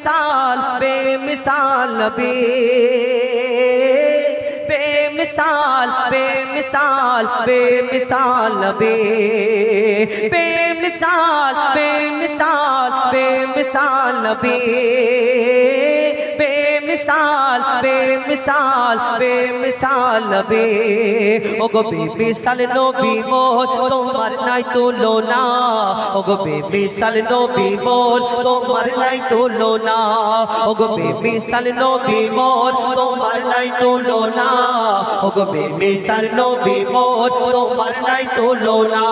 बेमिसाल बेमिसाल नबी बेमिसाल बेमिसाल बेमिसाल नबी बेमिसाल बेमिसाल बेमिसाल नबी बेमिसाल बेमिसाल बेमिसाल नबी ओगो बेमिसाल नबी मोर তোমার নাই তুলনা ওগো বেমিসাল নবী মোর তোমার নাই তুলনা ওগো বেমিসাল নবী মোর তোমার নাই তুলনা ওগো বেমিসাল নবী মোর তোমার নাই তুলনা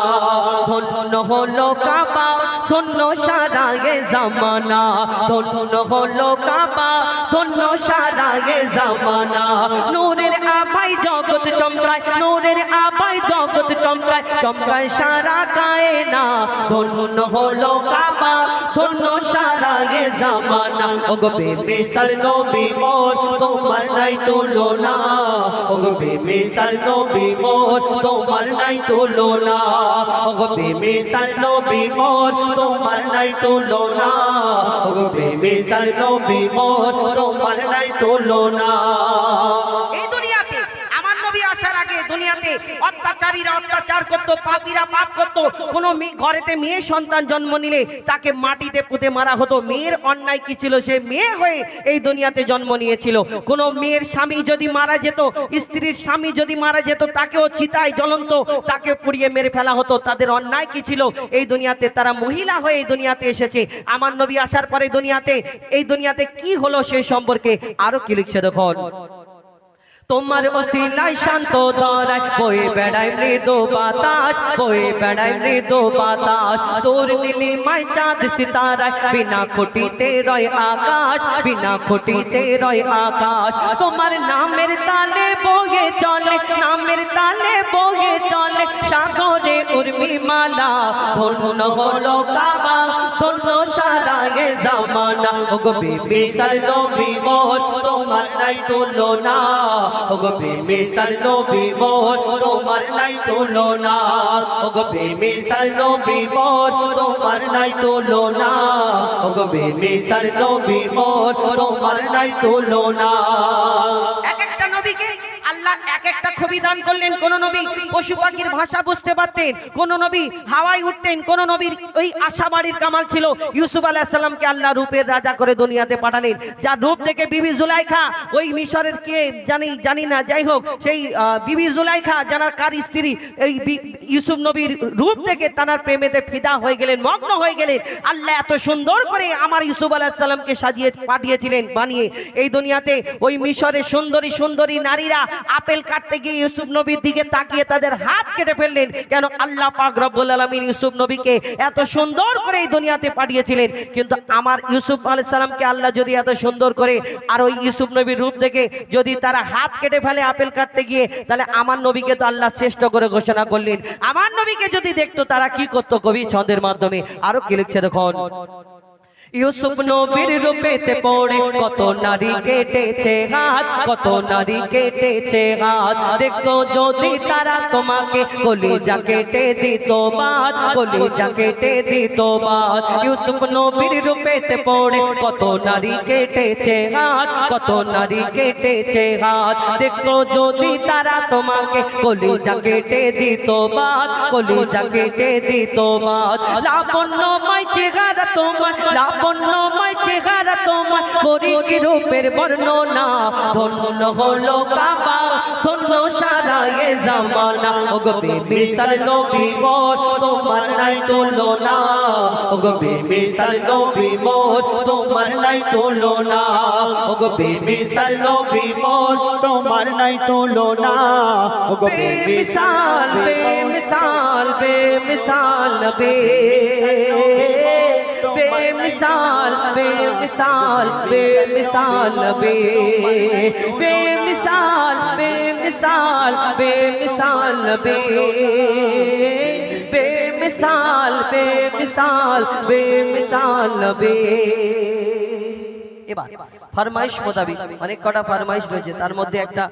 ধন্য হলো কাবা ধন্য সারা এ জামানা ধন্য হলো কাবা ধন্য সারা এ জামানা নূরের আভায় জগৎ চমকায় নূরের আভায় জগৎ চমকায় চমকায় সারা কায়না ধন্য হলো কাবা ধন্য সারা এ জামানা ওগো বেমিসাল নবী মোর তোমার নাই তুলনা ওগো বেমিসাল নবী মোর তোমার নাই তুলনা ওগো বেমিসাল নবী মোর তোমার নাই তুলনা ওগো বেমিসাল নবী মোর তোমার নাই তুলনা এই দুনিয়াতে আমার নবী আসার আগে দুনিয়াতে অত্যাচারীরা অত্যাচার করত পাপীরা পাপ করত কোন ঘরেতে মেয়ে সন্তান জন্ম নিলে তাকে মাটিতে পুঁতে মারা হতো মেয়ের অন্যায় কি ছিল সে মেয়ে হয়ে এই দুনিয়াতে জন্ম নিয়েছিল কোন মেয়ের স্বামী যদি মারা যেত স্ত্রীর স্বামী যদি মারা যেত তাকেও চিতায় জ্বলন্ত তাকে পুড়িয়ে মেরে ফেলা হতো তাদের অন্যায় কি ছিল এই দুনিয়াতে তারা মহিলা হয়ে এই দুনিয়াতে এসেছে আমার নবী আসার পরে এই দুনিয়াতে কি হলো সেই সম্পর্কে আরো কি লিখছে দেখুন তোমার ওসিলায় শান্ত ধরায় বয়ে বেড়ায় মৃদু বাতাস বয়ে বেড়ায় মৃদু বাতাস তোর নীলিমায় চাঁদ সিতারায় বিনা খুঁটিতে রয় আকাশ বিনা খুঁটিতে রয় আকাশ তোমার নামের তালে বয়ে চলে নামের তালে বয়ে চলে সাগরে উর্মিমালা ধন্য হলো কাবা ধন্য সারা এ জামানা ওগো বেমিসাল নবী মোর তোমার নাই তুলনা ওগো বেমিসাল নবী মোর তোমার নাই তুলনা ওগো বেমিসাল নবী মোর তোমার নাই তুলনা ওগো বেমিসাল নবী মোর তোমার নাই তুলনা এক একটা নবীকে আল্লাহ এক একটা খুবই দান করলেন কোন নবী পশু পাখির ভাষা বুঝতে পারতেন কোন নবী হাওয়ায় উঠতেন কোন নবীর ওই আশাবাড়ির কামাল ছিল ইউসুফ আলাইহিস সালামকে আল্লাহ রূপের রাজা করে দুনিয়াতে পাঠালেন যার রূপ দেখে বিবি জুলাইখা ওই মিশরের কে জানি না যাই হোক সেই বিবি জুলাইখা জানার কার স্ত্রী এই ইউসুফ নবীর রূপ দেখে তার প্রেমেতে ফিদা হয়ে গেলেন মগ্ন হয়ে গেলেন আল্লাহ এত সুন্দর করে আমার ইউসুফ আলাইহিস সালামকে সাজিয়ে পাঠিয়েছিলেন বানিয়ে এই দুনিয়াতে ওই মিশরের সুন্দরী সুন্দরী নারীরা আপেল কাটতে গিয়ে ইউসুফ নবীর দিকে তাকিয়ে তাদের হাত কেটে ফেললেন কেন আল্লাহ পাক রব্বুল আলামিন ইউসুফ নবীকে এত সুন্দর করে এই দুনিয়াতে পাঠিয়েছিলেন কিন্তু আমার ইউসুফ আলাইহিস সালামকে আল্লাহ যদি এত সুন্দর করে আর ওই ইউসুফ নবীর রূপ দেখে যদি তারা হাত কেটে ফেলে আপেল কাটতে গিয়ে তাহলে আমার নবীকে তো আল্লাহ শ্রেষ্ঠ করে ঘোষণা করলেন আমার নবীকে যদি দেখতো তারা কি করতো কবি ছন্দের মাধ্যমে আরো কি লিখছে দেখুন ইউসুফ নবীর রূপেতে পড়ে কত নারী কেটেছে হাত কত নারী কেটেছে হাত দেখতো যদি তারা তোমাকে কলিজা কেটে দিত বাদ কলিজা কেটে দিত বাদ ইউসুফ নবীর রূপেতে পড়ে কত নারী কেটেছে হাত কত নারী কেটেছে হাত দেখতো যদি তারা তোমাকে কলিজা কেটে দিত বাদ কলিজা কেটে দিত বাদ লাবণ্যময় চেহারা তোমার লাবণ্যময় চেহারা তোমার গরিব রূপের বর্ণনা ধন্য হলো কাবা ধন্য সারা এ জামানা ওগো বেমিসাল নবী মোর তোমার নাই তুলনা ওগো বেমিসাল নবী মোর তোমার নাই তুলনা ওগো বেমিসাল নবী মোর তোমার নাই তুলনা ওগো বেমিসাল বেমিসাল বেমিসাল নবী बेमिसाल बेमिसाल बेमिसाल नबी बेमिसाल बेमिसाल बेमिसाल नबी बेमिसाल बेमिसाल बेमिसाल नबी এবার ফরমাইশ মোতাবেক অনেক কটা ফরমাইশ রয়েছে তার মধ্যে একটা